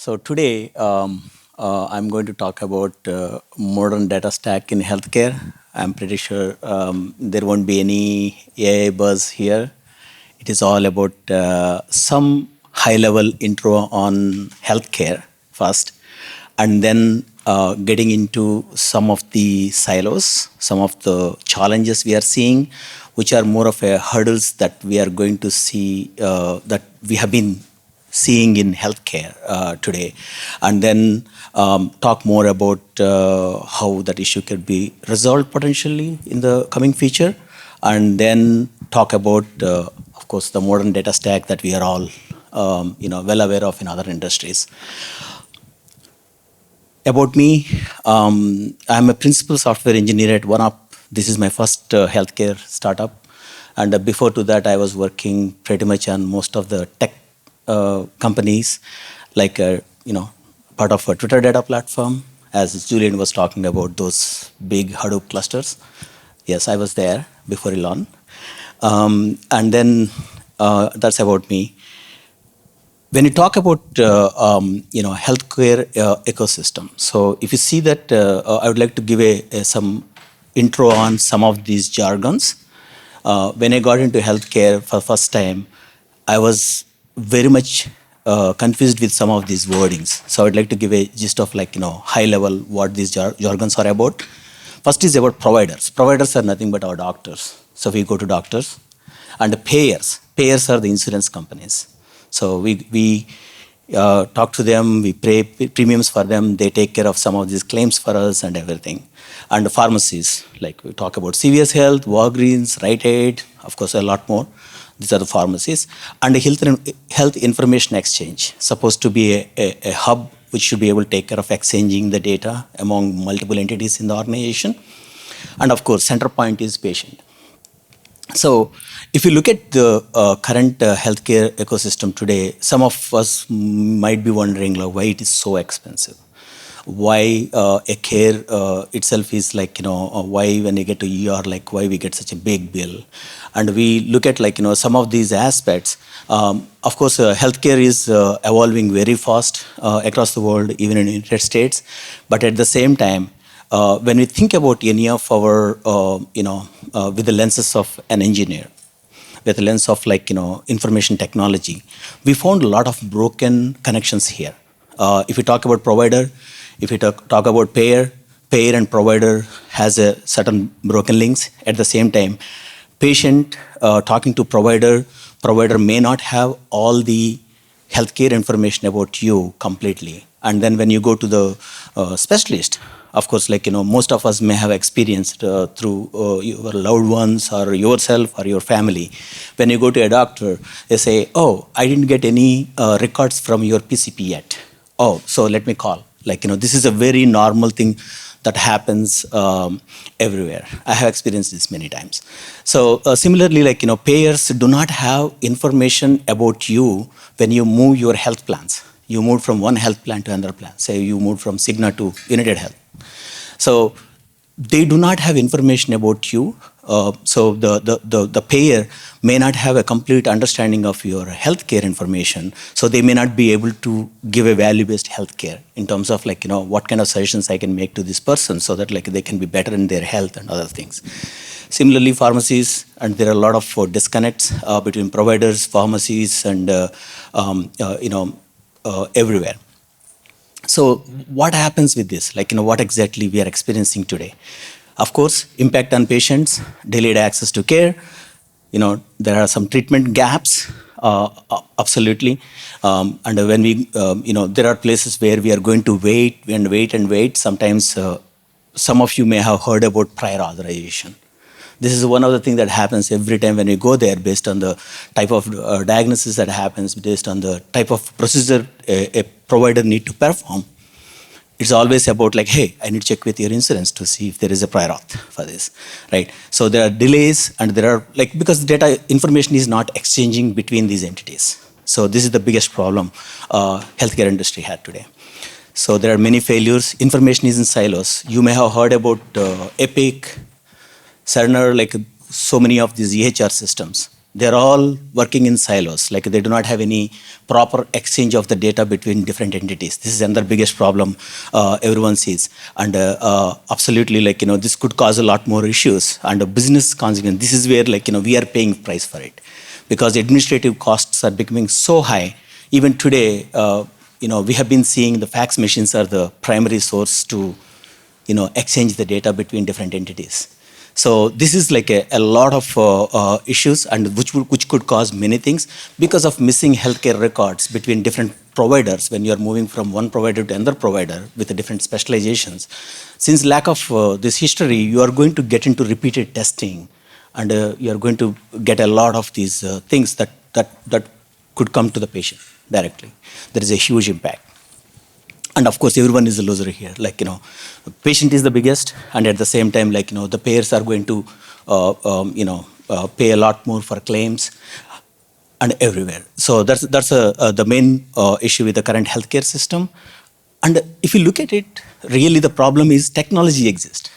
So today, I'm going to talk about modern data stack in healthcare. I'm pretty sure there won't be any AI buzz here. It is all about some high-level intro on healthcare first, and then getting into some of the silos, some of the challenges we are seeing, which are more of a hurdles that we are going to see that we have been seeing in healthcare today, and then talk more about how that issue could be resolved potentially in the coming future, and then talk about, of course, the modern data stack that we are all, well aware of in other industries. About me, I'm a principal software engineer at OneUp. This is my first healthcare startup, and before to that, I was working pretty much on most of the tech companies, like part of a Twitter data platform, as Julian was talking about those big Hadoop clusters. Yes, I was there before Elon. And then that's about me. When you talk about healthcare ecosystem, so if you see that, I would like to give some intro on some of these jargons. When I got into healthcare for first time, I was very much confused with some of these wordings. So I'd like to give a gist of high level what these jargons are about. First is about providers. Providers are nothing but our doctors. So we go to doctors. And the payers. Payers are the insurance companies. So we talk to them, we pay premiums for them, they take care of some of these claims for us and everything. And the pharmacies, like we talk about CVS Health, Walgreens, Rite Aid, of course a lot more. These are the pharmacies. And the health information exchange, supposed to be a hub which should be able to take care of exchanging the data among multiple entities in the organization. And of course, center point is patient. So if you look at the current healthcare ecosystem today, some of us might be wondering why it is so expensive. Why a care itself is why when you get to ER, why we get such a big bill. And we look at some of these aspects. Of course, healthcare is evolving very fast across the world, even in the United States. But at the same time, when we think about any of our, with the lenses of an engineer, with the lens of information technology, we found a lot of broken connections here. If we talk about provider, if we talk about payer and provider has a certain broken links. At the same time, patient talking to provider may not have all the healthcare information about you completely. And then when you go to the specialist, of course, most of us may have experienced through your loved ones or yourself or your family. When you go to a doctor, they say, oh, I didn't get any records from your PCP yet. Oh, so let me call. This is a very normal thing that happens everywhere. I have experienced this many times. So similarly, payers do not have information about you when you move your health plans. You move from one health plan to another plan. Say you move from Cigna to United Health. So they do not have information about you. So the payer may not have a complete understanding of your healthcare information. So they may not be able to give a value-based healthcare in terms of what kind of suggestions I can make to this person so that they can be better in their health and other things. Similarly, pharmacies, and there are a lot of disconnects between providers, pharmacies, and everywhere. So what happens with this? What exactly we are experiencing today? Of course, impact on patients, delayed access to care. There are some treatment gaps, absolutely. And when we, there are places where we are going to wait and wait. Sometimes some of you may have heard about prior authorization. This is one of the things that happens every time when you go there based on the type of diagnosis that happens, based on the type of procedure a provider need to perform. It's always about hey, I need to check with your insurance to see if there is a prior auth for this, right? So there are delays and there are because data information is not exchanging between these entities. So this is the biggest problem healthcare industry had today. So there are many failures. Information is in silos. You may have heard about Epic, Cerner, so many of these EHR systems. They're all working in silos, like they do not have any proper exchange of the data between different entities. This is another biggest problem everyone sees. And absolutely, like, this could cause a lot more issues and a business consequence. This is where, like, we are paying price for it because administrative costs are becoming so high. Even today, we have been seeing the fax machines are the primary source to, exchange the data between different entities. So this is like a lot of issues, and which could cause many things because of missing healthcare records between different providers when you are moving from one provider to another provider with the different specializations. Since lack of this history, you are going to get into repeated testing, and you are going to get a lot of these things that could come to the patient directly. There is a huge impact. And of course, everyone is a loser here. Like, the patient is the biggest, and at the same time, like, the payers are going to, pay a lot more for claims and everywhere. So that's the main issue with the current healthcare system. And if you look at it, really the problem is technology exists.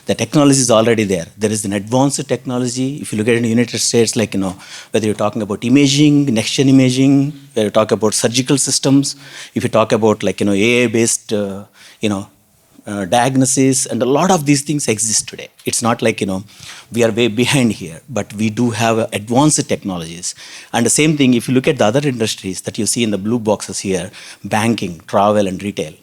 The technology is already there. There is an advanced technology. If you look at it in the United States, like, whether you're talking about imaging, next-gen imaging, whether you talk about surgical systems, if you talk about, like, AI-based, diagnosis, and a lot of these things exist today. It's not like, we are way behind here, but we do have advanced technologies. And the same thing, if you look at the other industries that you see in the blue boxes here, banking, travel, and retail,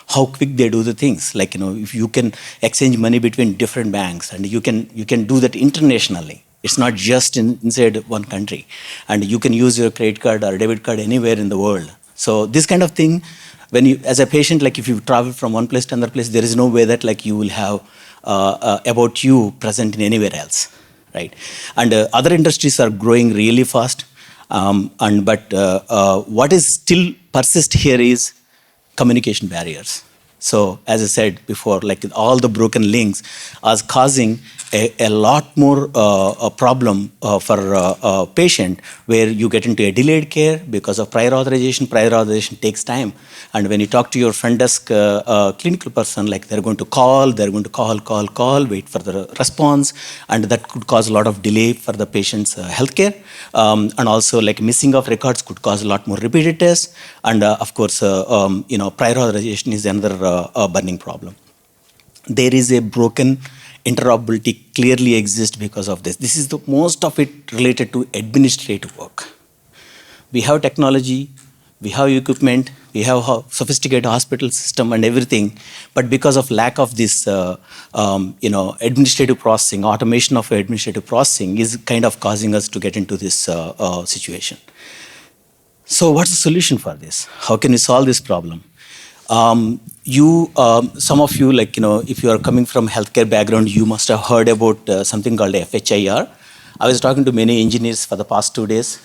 how quick they do the things. Like, if you can exchange money between different banks, and you can do that internationally. It's not just inside one country. And you can use your credit card or debit card anywhere in the world. So this kind of thing, when you, as a patient, like, if you travel from one place to another place, there is no way that, like, you will have about you present in anywhere else, right? And other industries are growing really fast. But what is still persist here is communication barriers. So as I said before, like, all the broken links are causing a lot more a problem for a patient, where you get into a delayed care because of prior authorization. Prior authorization takes time. And when you talk to your front desk clinical person, like, they're going to call, wait for the response, and that could cause a lot of delay for the patient's healthcare. And also, like, missing of records could cause a lot more repeated tests. And of course, prior authorization is another burning problem. There is a broken interoperability clearly exists because of this. This is the most of it related to administrative work. We have technology, we have equipment, we have sophisticated hospital system and everything, but because of lack of this, administrative processing, automation of administrative processing is kind of causing us to get into this situation. So what's the solution for this? How can we solve this problem? Some of you, like, if you are coming from healthcare background, you must have heard about something called FHIR. I was talking to many engineers for the past 2 days.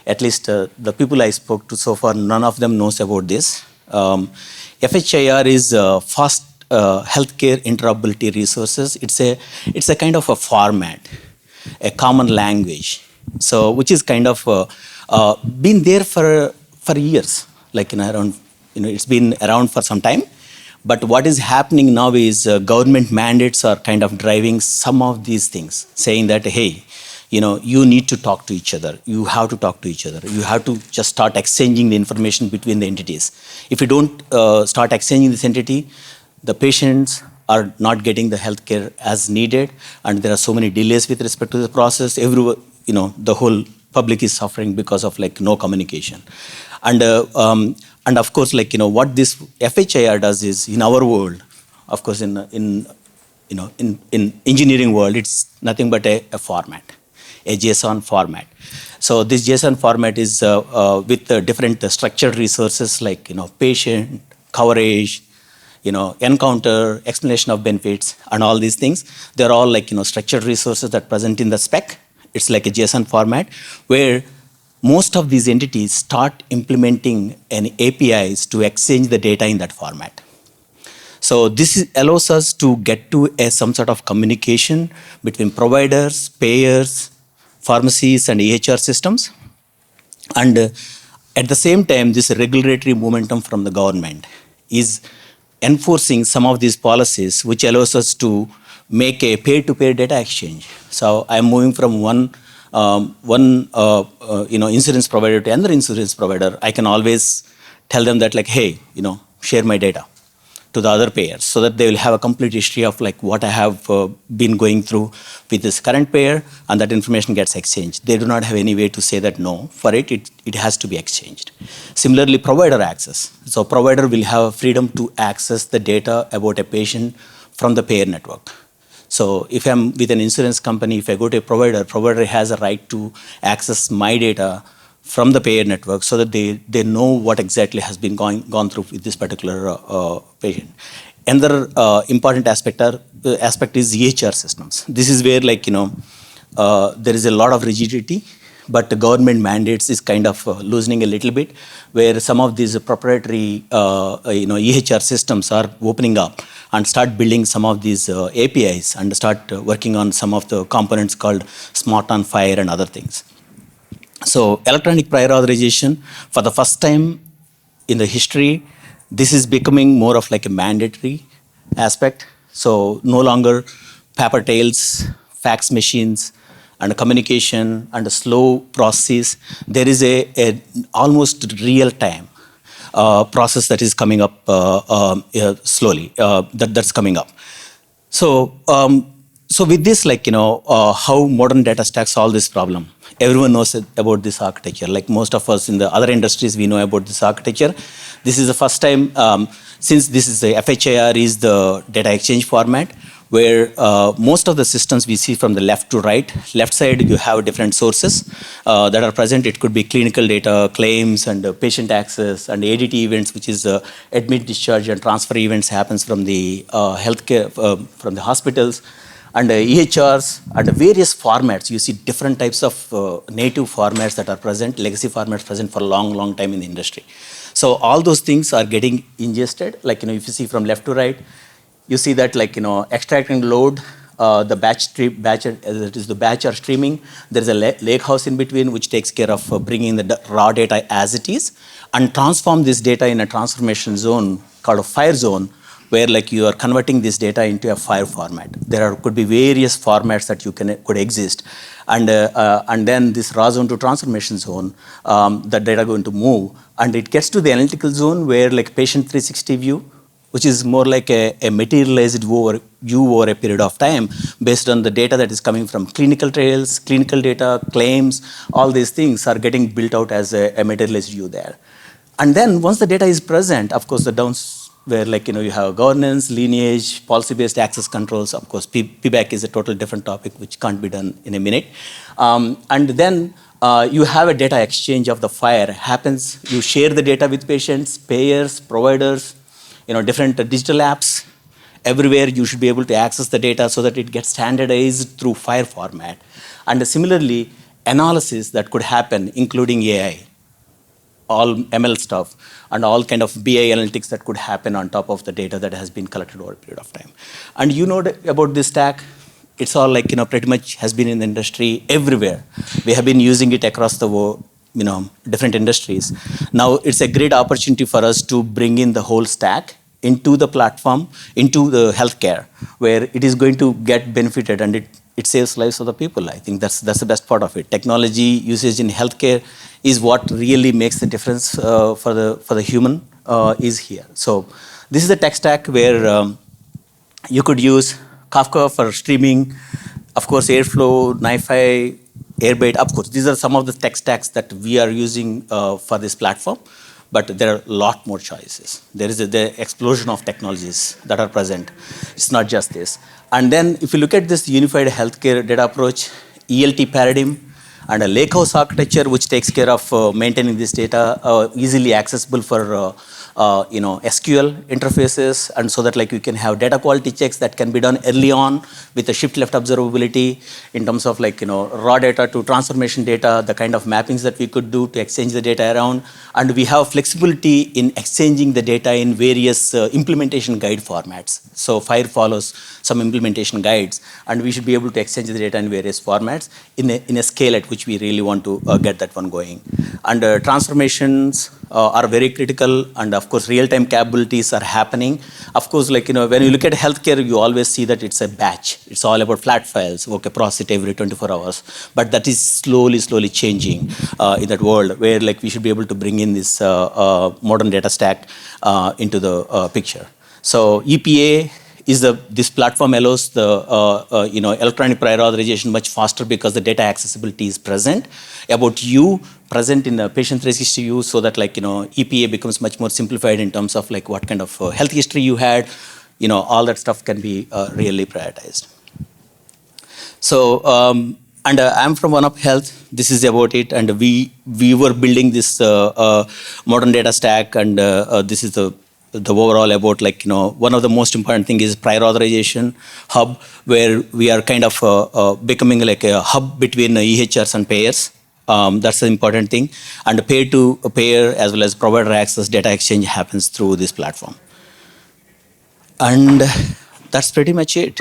At least the people I spoke to so far, none of them knows about this. FHIR is fast healthcare interoperability resources. It's a kind of a format, a common language. So which is kind of been there for years, like, around. It's been around for some time, but what is happening now is government mandates are kind of driving some of these things, saying that, hey, you need to talk to each other. You have to talk to each other. You have to just start exchanging the information between the entities. If you don't start exchanging this entity, the patients are not getting the healthcare as needed, and there are so many delays with respect to the process. The whole public is suffering because of, like, no communication. And of course, like, what this FHIR does is, in our world, of course, in engineering world, it's nothing but a format, a JSON format. So this JSON format is with different structured resources, like, patient, coverage, encounter, explanation of benefits, and all these things. They're all, like, structured resources that present in the spec. It's like a JSON format where most of these entities start implementing an APIs to exchange the data in that format. So this allows us to get to some sort of communication between providers, payers, pharmacies, and EHR systems. And at the same time, this regulatory momentum from the government is enforcing some of these policies, which allows us to make a peer-to-peer data exchange. So I'm moving from one one insurance provider to another insurance provider, I can always tell them that like, hey, share my data to the other payers so that they will have a complete history of like what I have been going through with this current payer, and that information gets exchanged. They do not have any way to say that no, for it has to be exchanged. Similarly, provider access. So provider will have freedom to access the data about a patient from the payer network. So if I'm with an insurance company, if I go to a provider has a right to access my data from the payer network so that they know what exactly has been gone through with this particular patient. Another important aspect is EHR systems. This is where there is a lot of rigidity, but the government mandates is kind of loosening a little bit, where some of these proprietary EHR systems are opening up and start building some of these APIs and start working on some of the components called Smart on FHIR and other things. So electronic prior authorization, for the first time in the history, this is becoming more of like a mandatory aspect. So no longer paper trails, fax machines, and communication and a slow process. There is a almost real time process that is coming up slowly. That's coming up. So with this, how modern data stacks solve this problem. Everyone knows about this architecture. Like most of us in the other industries, we know about this architecture. This is the first time, since this is the FHIR is the data exchange format, where most of the systems we see from the left to right. Left side, you have different sources that are present. It could be clinical data, claims, and patient access, and ADT events, which is admit, discharge, and transfer events happens from the healthcare, from the hospitals. And EHRs and various formats. You see different types of native formats that are present, legacy formats present for a long time in the industry. So all those things are getting ingested. If you see from left to right, you see that extract and load, the batch or streaming. There's a lake house in between which takes care of bringing the raw data as it is and transform this data in a transformation zone called a FHIR zone, where you are converting this data into a FHIR format. Could be various formats that could exist, and then this raw zone to transformation zone, the data going to move, and it gets to the analytical zone where patient 360 view, which is more like a materialized view over a period of time based on the data that is coming from clinical trials, clinical data, claims. All these things are getting built out as a materialized view there. And then once the data is present, of course, the downs where you have governance, lineage, policy-based access controls. Of course, PBAC is a total different topic which can't be done in a minute. And then you have a data exchange of the FHIR happens. You share the data with patients, payers, providers, different digital apps. Everywhere you should be able to access the data so that it gets standardized through FHIR format. And similarly, analysis that could happen, including AI, all ML stuff, and all kind of BI analytics that could happen on top of the data that has been collected over a period of time. And about this stack, it's all pretty much has been in the industry everywhere. We have been using it across the world, different industries. Now it's a great opportunity for us to bring in the whole stack into the platform, into the healthcare, where it is going to get benefited and it saves lives of the people. I think that's the best part of it. Technology usage in healthcare is what really makes the difference for the human is here. So this is the tech stack where you could use Kafka for streaming, of course Airflow, NiFi, Airbait. Of course, these are some of the tech stacks that we are using for this platform. But there are a lot more choices. There is the explosion of technologies that are present. It's not just this. And then if you look at this unified healthcare data approach, ELT paradigm, and a lakehouse architecture which takes care of maintaining this data easily accessible for SQL interfaces, and so that you can have data quality checks that can be done early on with a shift left observability in terms of raw data to transformation data, the kind of mappings that we could do to exchange the data around, and we have flexibility in exchanging the data in various implementation guide formats. So FHIR follows some implementation guides, and we should be able to exchange the data in various formats in a scale at which we really want to get that one going. And transformations, are very critical, and of course real-time capabilities are happening. Of course, like, when you look at healthcare, you always see that it's a batch. It's all about flat files, okay, process it every 24 hours. But that is slowly changing in that world, where like we should be able to bring in this modern data stack into the picture. So EPA is this platform allows the electronic prior authorization much faster, because the data accessibility is present about you, present in the patient registry you, so that like EPA becomes much more simplified in terms of like what kind of health history you had, all that stuff can be really prioritized. So and I'm from One Up Health. This is about it, and we were building this modern data stack, and this is the overall about like one of the most important thing is prior authorization hub, where we are kind of becoming like a hub between EHRs and payers. That's the important thing, and payer to payer as well as provider access data exchange happens through this platform, and that's pretty much it.